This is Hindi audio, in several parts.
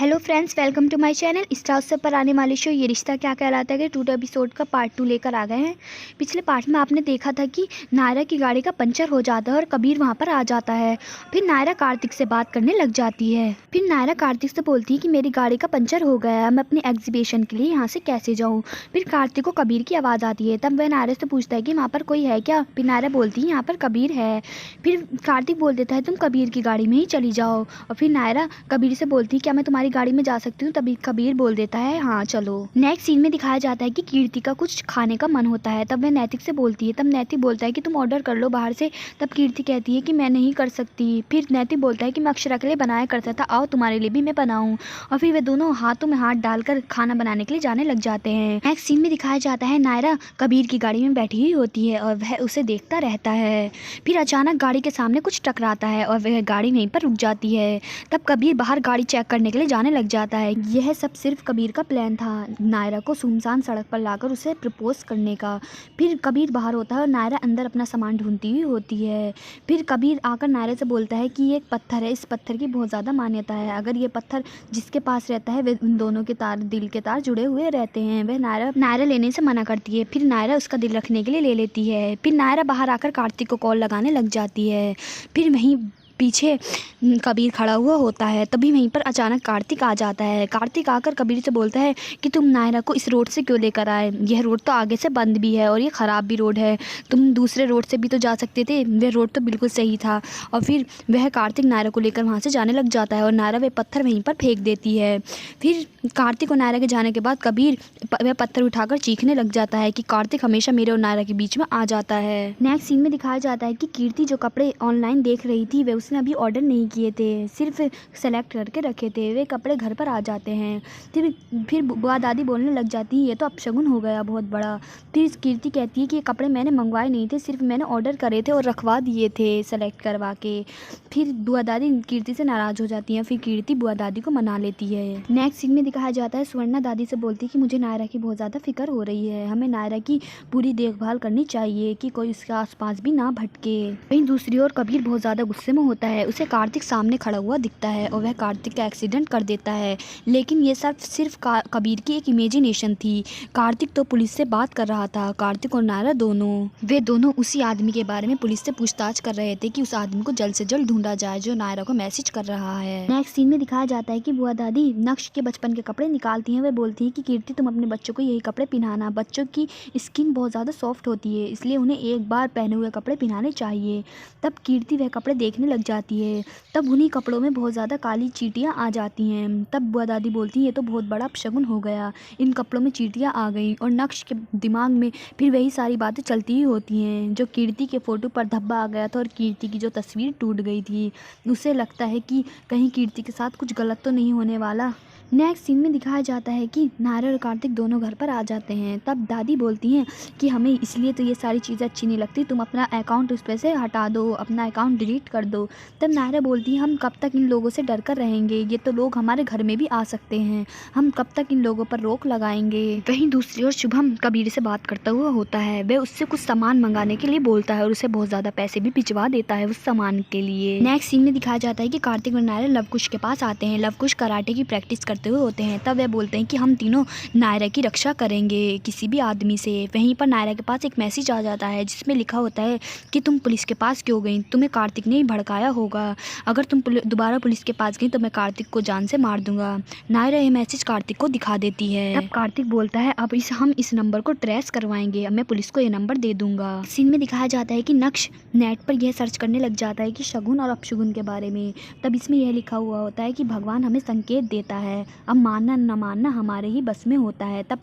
Hello friends, welcome to my channel. Star Utsav पर आने वाले शो ये रिश्ता क्या कहलाता है के 2 एपिसोड का पार्ट 2 लेकर आ गए हैं। पिछले पार्ट में आपने देखा था कि नायरा की गाड़ी का पंचर हो जाता है और कबीर वहां पर आ जाता है। फिर नायरा कार्तिक से बात करने लग जाती है। फिर नायरा कार्तिक से बोलती है कि मेरी गाड़ी का पंचर हो गया है, मैं अपने एग्जीबिशन के लिए यहाँ से कैसे जाऊँ। फिर कार्तिक को कबीर की आवाज़ आती है। तब वह नायरा से पूछता है कि वहाँ पर कोई है क्या। फिर नायरा बोलती है यहाँ पर कबीर है। फिर कार्तिक बोल देता है तुम कबीर की गाड़ी में ही चली जाओ। और फिर नायरा कबीर से बोलती है क्या मैं तुम्हारी गाड़ी में जा सकती हूँ। तभी कबीर बोल देता है हाँ चलो। नेक्स्ट सीन में दिखाया जाता है कि कीर्ति का कुछ खाने का मन होता है। तब वह नैतिक से बोलती है। तब नैतिक बोलता है कि तुम ऑर्डर कर लो बाहर से। तब कीर्ति कहती है कि मैं नहीं कर सकती। फिर नैतिक बोलता है कि मैं अक्षरा के लिए बनाया करता था, आओ तुम्हारे लिए भी मैं बनाऊं। और फिर वे दोनों हाथों में हाथ डालकर खाना बनाने के लिए जाने लग जाते हैं। नेक्स्ट सीन में दिखाया जाता है नायरा कबीर की गाड़ी में बैठी हुई होती है और वह उसे देखता रहता है। फिर अचानक गाड़ी के सामने कुछ टकराता है और वह गाड़ी वहीं पर रुक जाती है। तब कबीर बाहर गाड़ी चेक करने के लिए जाने लग जाता है। यह सब सिर्फ कबीर का प्लान था, नायरा को सुनसान सड़क पर लाकर उसे प्रपोज करने का। फिर कबीर बाहर होता है और नायरा अंदर अपना सामान ढूंढती हुई होती है। फिर कबीर आकर नायरा से बोलता है कि ये एक पत्थर है, इस पत्थर की बहुत ज़्यादा मान्यता है। अगर ये पत्थर जिसके पास रहता है वे उन दोनों के तार, दिल के तार जुड़े हुए रहते हैं। वह नायरा लेने से मना करती है। फिर नायरा उसका दिल रखने के लिए ले लेती है। फिर नायरा बाहर आकर कार्तिक को कॉल लगाने लग जाती है। फिर वहीं पीछे कबीर खड़ा हुआ होता है। तभी वहीं पर अचानक कार्तिक आ जाता है। कार्तिक आकर कबीर से बोलता है कि तुम नायरा को इस रोड से क्यों लेकर आए, यह रोड तो आगे से बंद भी है और ये ख़राब भी रोड है, तुम दूसरे रोड से भी तो जा सकते थे, वह रोड तो बिल्कुल सही था। और फिर वह कार्तिक नायरा को लेकर वहाँ से जाने लग जाता है और नायरा वह पत्थर वहीं पर फेंक देती है। फिर कार्तिक और नायरा के जाने के बाद कबीर वह पत्थर उठाकर चीखने लग जाता है कि कार्तिक हमेशा मेरे और नायरा के बीच में आ जाता है। नेक्स्ट सीन में दिखाया जाता है कि कीर्ति जो कपड़े ऑनलाइन देख रही थी वे उसने अभी ऑर्डर नहीं किए थे, सिर्फ सेलेक्ट करके रखे थे। वे कपड़े घर पर आ जाते हैं। फिर बुआ दादी बोलने लग जाती है ये तो अपशगुन हो गया बहुत बड़ा। फिर कीर्ति कहती है कि ये कपड़े मैंने मंगवाए नहीं थे, सिर्फ मैंने ऑर्डर करे थे और रखवा दिए थे सेलेक्ट करवा के। फिर बुआ दादी कीर्ति से नाराज़ हो जाती हैं। फिर कीर्ति बुआ दादी को मना लेती है। नेक्स्ट सीन में दिखाया जाता है स्वर्णा दादी से बोलती है कि मुझे नायरा की बहुत ज़्यादा फिक्र हो रही है, हमें नायरा की पूरी देखभाल करनी चाहिए कि कोई उसके आसपास भी ना भटके। वहीं दूसरी ओर कबीर बहुत ज़्यादा गुस्से में होता है। उसे कार्तिक सामने खड़ा हुआ दिखता है और वह कार्तिक का एक्सीडेंट कर देता है। लेकिन ये सब सिर्फ कबीर की एक इमेजिनेशन थी। कार्तिक तो पुलिस से बात कर रहा था। कार्तिक और नायरा वे दोनों उसी आदमी के बारे में पुलिस से पूछताछ कर रहे थे कि उस आदमी को जल्द से जल्द ढूंढा जाए जो नायरा को मैसेज कर रहा है। नेक्स्ट सीन में दिखाया जाता है कि बुआ दादी नक्श के बचपन के कपड़े निकालती हैं। वे बोलती हैं कि कीर्ति तुम अपने बच्चों को यही कपड़े पहनाना, बच्चों की स्किन बहुत ज़्यादा सॉफ्ट होती है इसलिए उन्हें एक बार पहने हुए कपड़े पहनाने चाहिए। तब कीर्ति वह कपड़े देखने लग जाती है। तब उन्हीं कपड़ों में बहुत ज़्यादा काली चींटियाँ आ जाती हैं। तब बुआ दादी बोलती हैं ये तो बहुत बड़ा अपशगुन हो गया, इन कपड़ों में चींटियाँ आ गई। और नक्श के दिमाग में फिर वही सारी बातें चलती ही होती हैं जो कीर्ति के फ़ोटो पर धब्बा आ गया था और कीर्ति की जो तस्वीर टूट गई थी। उसे लगता है कि कहीं कीर्ति के साथ कुछ गलत तो नहीं होने वाला। नेक्स्ट सीन में दिखाया जाता है कि नायरा और कार्तिक दोनों घर पर आ जाते हैं। तब दादी बोलती हैं कि हमें इसलिए तो ये सारी चीज़ें अच्छी नहीं लगती, तुम अपना अकाउंट उस पर से हटा दो, अपना अकाउंट डिलीट कर दो। तब नायरा बोलती है हम कब तक इन लोगों से डर कर रहेंगे, ये तो लोग हमारे घर में भी आ सकते हैं, हम कब तक इन लोगों पर रोक लगाएंगे। वहीं दूसरी ओर शुभम कबीर से बात करता हुआ होता है। वह उससे कुछ सामान मंगाने के लिए बोलता है और उसे बहुत ज़्यादा पैसे भी भिजवा देता है उस सामान के लिए। नेक्स्ट सीन में दिखाया जाता है कि कार्तिक और नायरा लवकुश के पास आते हैं। लवकुश कराटे की प्रैक्टिस करते हुए होते हैं। तब वे बोलते हैं कि हम तीनों नायरा की रक्षा करेंगे किसी भी आदमी से। वहीं पर नायरा के पास एक मैसेज आ जाता है जिसमें लिखा होता है कि तुम पुलिस के पास क्यों गई, तुम्हें कार्तिक ने ही भड़काया होगा, अगर तुम दोबारा पुलिस के पास गई तो मैं कार्तिक को जान से मार दूंगा। नायरा ये मैसेज कार्तिक को दिखा देती है। तब कार्तिक बोलता है अब हम इस नंबर को ट्रेस करवाएंगे, अब मैं पुलिस को ये नंबर दे दूंगा। सीन में दिखाया जाता है कि नक्श नेट पर यह सर्च करने लग जाता है कि शगुन और अपशगुन के बारे में। तब इसमें यह लिखा हुआ होता है कि भगवान हमें संकेत देता है, अब मानना न मानना हमारे ही बस में होता है। तब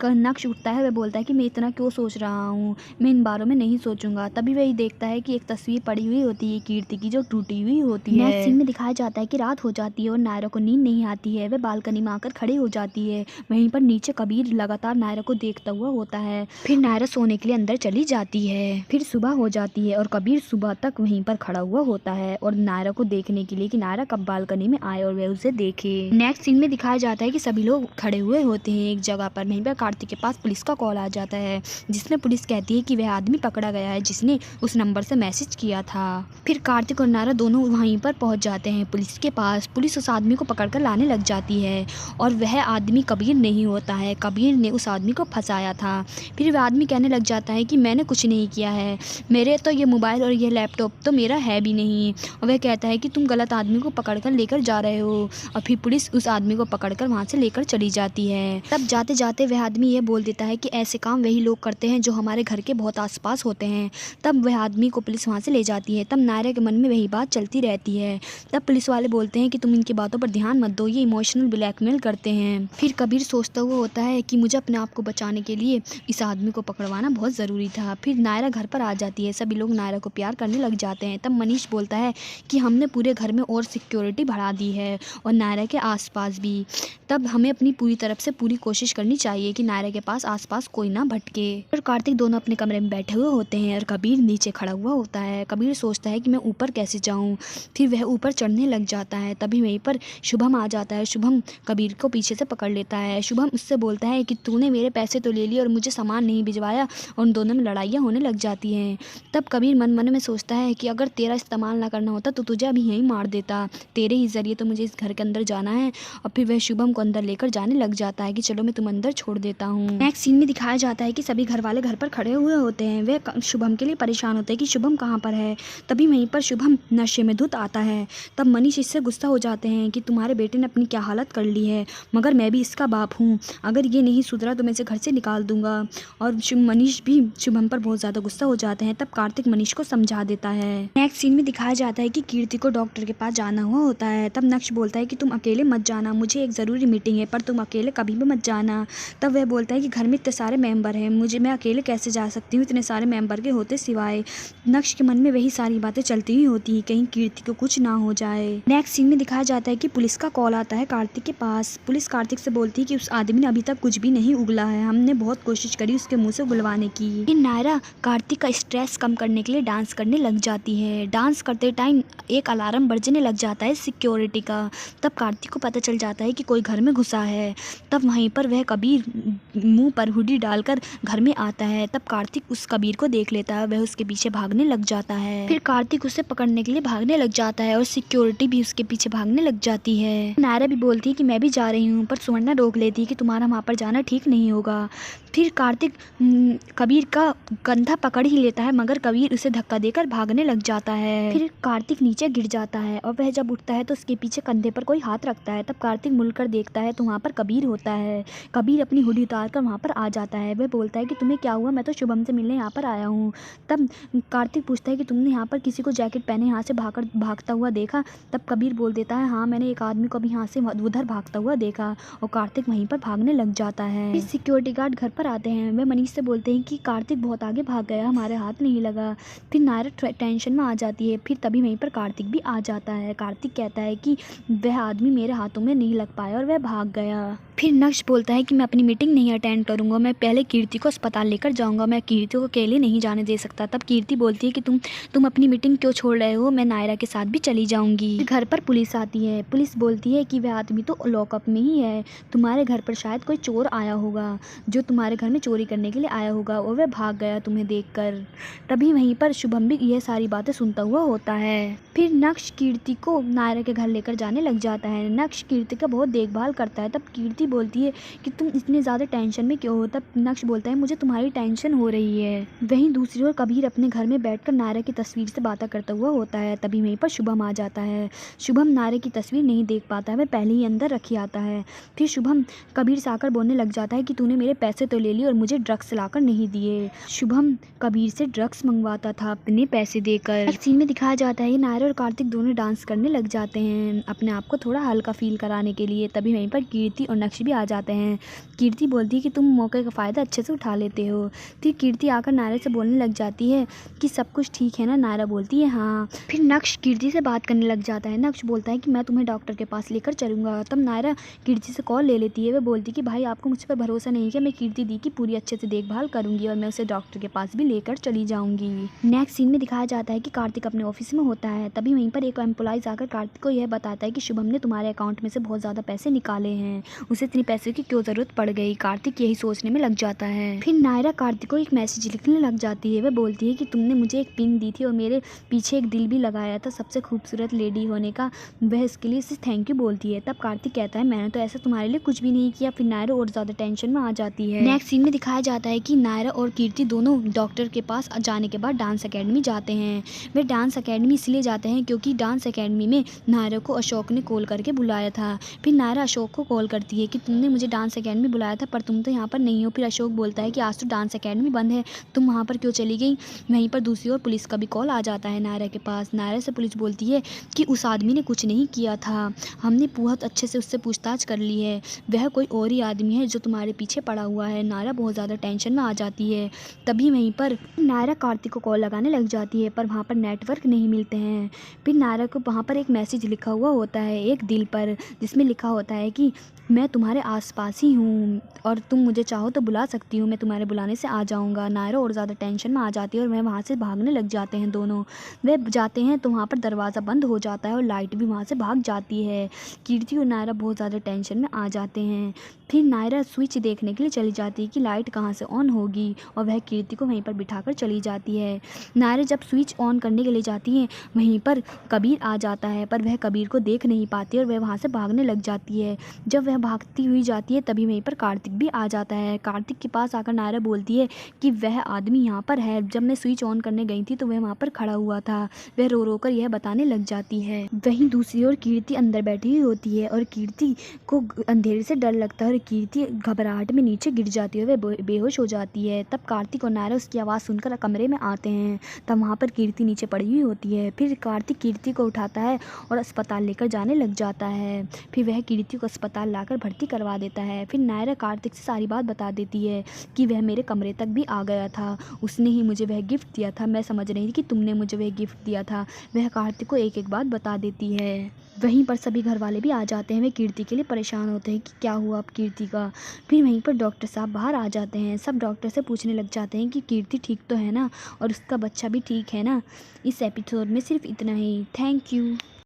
नक्श उठता है, वह बोलता है कि मैं इतना क्यों सोच रहा हूँ, मैं इन बारों में नहीं सोचूंगा। तभी वही देखता है कि एक तस्वीर पड़ी हुई होती है कीर्ति की जो टूटी हुई होती है। नेक्स्ट सीन में दिखाया जाता है कि रात हो जाती है और नायरा को नींद नहीं आती है। वह बालकनी में आकर खड़ी हो जाती है। वहीं पर नीचे कबीर लगातार नायरा को देखता हुआ होता है। फिर नायरा सोने के लिए अंदर चली जाती है। फिर सुबह हो जाती है और कबीर सुबह तक वहीं पर खड़ा हुआ होता है और नायरा को देखने के लिए कि नायरा कब बालकनी में आए और वह उसे देखे। नेक्स्ट सीन में दिखाया जाता है कि सभी लोग खड़े हुए होते हैं एक जगह पर। वहीं पर कार्तिक के पास पुलिस का कॉल आ जाता है जिसमें पुलिस कहती है कि वह आदमी पकड़ा गया है जिसने उस नंबर से मैसेज किया था। फिर कार्तिक और नायरा दोनों वहीं पर पहुंच जाते हैं पुलिस के पास। पुलिस उस आदमी को पकड़कर लाने लग जाती है और वह आदमी कबीर नहीं होता है, कबीर ने उस आदमी को फंसाया था। फिर वह आदमी कहने लग जाता है कि मैंने कुछ नहीं किया है, मेरे तो ये मोबाइल और ये लैपटॉप तो मेरा है भी नहीं। और वह कहता है कि तुम गलत आदमी को पकड़कर लेकर जा रहे हो। और फिर पुलिस उस आदमी को पकड़कर वहाँ से लेकर चली जाती है। तब जाते जाते वह आदमी ये बोल देता है कि ऐसे काम वही लोग करते हैं जो हमारे घर के बहुत आसपास होते हैं। तब वह आदमी को पुलिस वहाँ से ले जाती है। तब नायरा के मन में वही बात चलती रहती है। तब पुलिस वाले बोलते हैं कि तुम इनकी बातों पर ध्यान मत दो, ये इमोशनल ब्लैकमेल करते हैं। फिर कबीर सोचता हुआ होता है कि मुझे अपने आप को बचाने के लिए इस आदमी को पकड़वाना बहुत ज़रूरी था। फिर नायरा घर पर आ जाती है, सभी लोग नायरा को प्यार करने लग जाते हैं। तब मनीष बोलता है कि हमने पूरे घर में और सिक्योरिटी बढ़ा दी है और नायरा के आसपास भी। तब हमें अपनी पूरी तरफ से पूरी कोशिश करनी चाहिए कि नायरा के पास आसपास कोई ना भटके। और कार्तिक दोनों अपने कमरे में बैठे हुए होते हैं और कबीर नीचे खड़ा हुआ होता है। कबीर सोचता है कि मैं ऊपर कैसे जाऊं। फिर वह ऊपर चढ़ने लग जाता है। तभी वहीं पर शुभम आ जाता है। शुभम कबीर को पीछे से पकड़ लेता है। शुभम उससे बोलता है कि तूने मेरे पैसे तो ले लिए और मुझे सामान नहीं भिजवाया, और उन दोनों में लड़ाइयाँ होने लग जाती हैं। तब कबीर मन मन में सोचता है कि अगर तेरा इस्तेमाल ना करना होता तो तुझे अभी यहीं मार देता, तेरे ही जरिए तो मुझे इस घर के अंदर जाना है। और फिर वह शुभम को अंदर लेकर जाने लग जाता है कि चलो मैं तुम अंदर छोड़ देता हूँ। नेक्स्ट सीन में दिखाया जाता है कि सभी घर वाले घर पर खड़े हुए होते हैं। वे शुभम के लिए परेशान होते हैं कि शुभम कहाँ पर है। तभी वहीं पर शुभम नशे में धुत आता है। तब मनीष इससे गुस्सा हो जाते हैं कि तुम्हारे बेटे ने अपनी क्या हालत कर ली है, मगर मैं भी इसका बाप हूँ, अगर ये नहीं सुधरा तो मैं इसे घर से निकाल दूंगा। और मनीष भी शुभम पर बहुत ज़्यादा गुस्सा हो जाते हैं। तब कार्तिक मनीष को समझा देता है। नेक्स्ट सीन में दिखाया जाता है कि कीर्ति को डॉक्टर के पास जाना हुआ होता है। तब नक्श बोलता है कि तुम अकेले मत जाना, मुझे एक ज़रूरी मीटिंग है, पर तुम अकेले कभी भी मत जाना। तब वह बोलता है कि घर में इतने सारे मेंबर हैं, मैं अकेले कैसे जा सकती हूँ इतने सारे मेंबर के होते सिवाय। नक्श के मन में वही सारी बातें चलती ही होती हैं, कहीं कीर्ति को कुछ ना हो जाए। नेक्स्ट सीन में दिखाया जाता है कि पुलिस का कॉल आता है कार्तिक के पास। पुलिस कार्तिक से बोलती है कि उस आदमी ने अभी तक कुछ भी नहीं उगला है, हमने बहुत कोशिश करी उसके मुंह से उगलवाने की। नायरा कार्तिक का स्ट्रेस कम करने के लिए डांस करने लग जाती है। डांस करते टाइम एक अलार्म बजने लग जाता है सिक्योरिटी का। तब कार्तिक को पता चल जाता है कि कोई घर में घुसा है। तब वहीं पर वह कबीर मुंह पर हुडी डालकर घर में आता है। तब कार्तिक उस कबीर को देख लेता है, वह उसके पीछे भागने लग जाता है। फिर कार्तिक उसे पकड़ने के लिए भागने लग जाता है और सिक्योरिटी भी उसके पीछे भागने लग जाती है। नायरा भी बोलती है कि मैं भी जा रही हूँ, पर सुवर्णा रोक लेती है कि तुम्हारा वहाँ पर जाना ठीक नहीं होगा। फिर कार्तिक कबीर का कंधा पकड़ ही लेता है, मगर कबीर उसे धक्का देकर भागने लग जाता है। फिर कार्तिक नीचे गिर जाता है और वह जब उठता है तो उसके पीछे कंधे पर कोई हाथ रखता है। तब कार्तिक मुड़कर देखता है तो वहाँ पर कबीर होता है। कबीर अपनी हुडी उतार कर वहाँ पर आ जाता है। वह बोलता है कि तुम्हें क्या हुआ, मैं तो शुभम से मिलने यहाँ पर आया हूँ। तब कार्तिक पूछता है कि तुमने यहाँ पर किसी को जैकेट पहने यहाँ से भागता हुआ देखा। तब कबीर बोल देता है हाँ, मैंने एक आदमी को भी यहाँ से उधर भागता हुआ देखा। और कार्तिक वहीं पर भागने लग जाता है। फिर सिक्योरिटी गार्ड घर पर आते हैं। वे मनीष से बोलते हैं कि कार्तिक बहुत आगे भाग गया, हमारे हाथ नहीं लगा। फिर नायरा टेंशन में आ जाती है। फिर तभी वहीं पर कार्तिक भी आ जाता है। कार्तिक कहता है कि वह आदमी मेरे हाथों में नहीं लग पाया और वह भाग गया। फिर नक्श बोलता है कि मैं अपनी मीटिंग नहीं अटेंड करूंगा, मैं पहले कीर्ति को अस्पताल लेकर जाऊंगा, मैं कीर्ति को अकेले नहीं जाने दे सकता। तब कीर्ति बोलती है कि तुम अपनी मीटिंग क्यों छोड़ रहे हो, मैं नायरा के साथ भी चली जाऊंगी। घर पर पुलिस आती है। पुलिस बोलती है कि वह आदमी तो लॉकअप में ही है, तुम्हारे घर पर शायद कोई चोर आया होगा जो तुम्हारे घर में चोरी करने के लिए आया होगा और वह भाग गया तुम्हें देखकर। तभी वहीं पर शुभम भी यह सारी बातें सुनता हुआ होता है। फिर नक्श कीर्ति को नायरा के घर लेकर जाने लग जाता है। नक्श कीर्ति का बहुत देखभाल करता है। तब कीर्ति बोलती है कि तुम इतने ज़्यादा टेंशन में क्यों हो। तब नक्श बोलता है मुझे तुम्हारी टेंशन हो रही है। वहीं दूसरी ओर कबीर अपने घर में बैठकर नायरा की तस्वीर से बातें करता हुआ होता है। तभी वहीं पर शुभम आ जाता है। शुभम नायरा की तस्वीर नहीं देख पाता है, वह पहले ही अंदर रखी आता है। फिर शुभम कबीर से आकर बोलने लग जाता है कि तूने मेरे पैसे तो ले लिए और मुझे ड्रग्स लाकर नहीं दिए। शुभम कबीर से ड्रग्स मंगवाता था अपने पैसे देकर। एक सीन में दिखाया जाता है कि नायरा और कार्तिक दोनों डांस करने लग जाते हैं अपने आप को थोड़ा हल्का फील कराने के लिए। तभी वहीं पर कीर्ति और नक्श भी आ जाते हैं। कीर्ति बोलती है कि तुम मौके का फ़ायदा अच्छे से उठा लेते हो। फिर कीर्ति आकर नायरा से बोलने लग जाती है कि सब कुछ ठीक है ना। नायरा बोलती है हाँ। फिर नक्श कीर्ति से बात करने लग जाता है। नक्श बोलता है कि मैं तुम्हें डॉक्टर के पास लेकर चलूँगा। तब नायरा कीर्ति से कॉल ले लेती है। वह बोलती है कि भाई आपको मुझ पर भरोसा नहीं है, मैं कीर्ति कीर्ति की पूरी अच्छे से देखभाल करूंगी और मैं उसे डॉक्टर के पास भी लेकर चली जाऊंगी। नेक्स्ट सीन में दिखाया जाता है कि कार्तिक अपने ऑफिस में होता है। तभी वहीं पर एक एम्प्लॉइज आकर कार्तिक को यह बताता है कि शुभम ने तुम्हारे अकाउंट में से बहुत ज़्यादा पैसे निकाले हैं, उसे इतनी पैसे की क्यों ज़रूरत पड़ गई। कार्तिक यही सोचने में लग जाता है। फिर नायरा कार्तिक को एक मैसेज लिखने लग जाती है। वह बोलती है कि तुमने मुझे एक पिन दी थी और मेरे पीछे एक दिल भी लगाया था सबसे खूबसूरत लेडी होने का, वह इसके लिए इसे थैंक यू बोलती है। तब कार्तिक कहता है मैंने तो ऐसा तुम्हारे लिए कुछ भी नहीं किया। फिर नायरा और ज़्यादा टेंशन में आ जाती है। नेक्स्ट सीन में दिखाया जाता है कि नायरा और कीर्ति दोनों डॉक्टर के पास जाने के बाद डांस अकेडमी जाते हैं। वे डांस अकेडमी इसलिए जाते हैं क्योंकि डांस अकेडमी में नायरा को अशोक ने कॉल करके बुलाया था। फिर नायरा अशोक को कॉल करती है कि तुमने मुझे डांस अकेडमी बुलाया था पर तुम तो यहाँ पर नहीं हो। फिर अशोक बोलता है कि आज तो डांस अकेडमी बंद है, तुम वहाँ पर क्यों चली गई। वहीं पर दूसरी ओर पुलिस का भी कॉल आ जाता है नायरा के पास। नायरा से पुलिस बोलती है कि उस आदमी ने कुछ नहीं किया था, हमने बहुत अच्छे से उससे पूछताछ कर ली है, वह कोई और ही आदमी है जो तुम्हारे पीछे पड़ा हुआ है। नायरा बहुत ज़्यादा टेंशन में आ जाती है। तभी वहीं पर नायरा कार्तिक को कॉल लगाने लग जाती है पर वहाँ पर नेटवर्क नहीं मिलते हैं। फिर नायरा को वहाँ पर एक मैसेज लिखा हुआ होता है एक दिल पर, जिसमें लिखा होता है कि मैं तुम्हारे आसपास ही हूँ और तुम मुझे चाहो तो बुला सकती हो, मैं तुम्हारे बुलाने से आ जाऊँगा। नायरा और ज़्यादा टेंशन में आ जाती है और वह वहाँ से भागने लग जाते हैं दोनों। वे जाते हैं तो वहाँ पर दरवाज़ा बंद हो जाता है और लाइट भी वहाँ से भाग जाती है। कीर्ति और नायरा बहुत ज़्यादा टेंशन में आ जाते हैं। फिर नायरा स्विच देखने के लिए चली जाती है कि लाइट कहाँ से ऑन होगी और वह कीर्ति को वहीं पर बिठाकर चली जाती है। नायरा जब स्विच ऑन करने के लिए जाती है वहीं पर कबीर आ जाता है पर वह कबीर को देख नहीं पाती और वह वहाँ से भागने लग जाती है। जब वह भागती हुई जाती है तभी वहीं पर कार्तिक भी आ जाता है। कार्तिक के पास आकर नायरा बोलती है कि वह आदमी यहाँ पर है, जब मैं स्विच ऑन करने गई थी तो वह वहाँ पर खड़ा हुआ था। वह रो रो कर यह बताने लग जाती है। वहीं दूसरी ओर कीर्ति अंदर बैठी हुई होती है और कीर्ति को अंधेरे से डर लगता है और कीर्ति घबराहट में नीचे गिर जाती है, वह बेहोश हो जाती है। तब कार्तिक और नायरा उसकी आवाज़ सुनकर कमरे में आते हैं। तब वहाँ पर कीर्ति नीचे पड़ी हुई होती है। फिर कार्तिक कीर्ति को उठाता है और अस्पताल लेकर जाने लग जाता है। फिर वह कीर्ति को अस्पताल लाकर भर्ती करवा देता है। फिर नायरा कार्तिक से सारी बात बता देती है कि वह मेरे कमरे तक भी आ गया था, उसने ही मुझे वह गिफ्ट दिया था, मैं समझ रही थी कि तुमने मुझे वह गिफ्ट दिया था। वह कार्तिक को एक एक बात बता देती है। वहीं पर सभी घर वाले भी आ जाते हैं। वे कीर्ति के लिए परेशान होते हैं कि क्या हुआ अब कीर्ति का। फिर वहीं पर डॉक्टर साहब बाहर आ जाते हैं। सब डॉक्टर से पूछने लग जाते हैं कि कीर्ति ठीक तो है ना और उसका बच्चा भी ठीक है ना। इस एपिसोड में सिर्फ इतना ही। Thank you.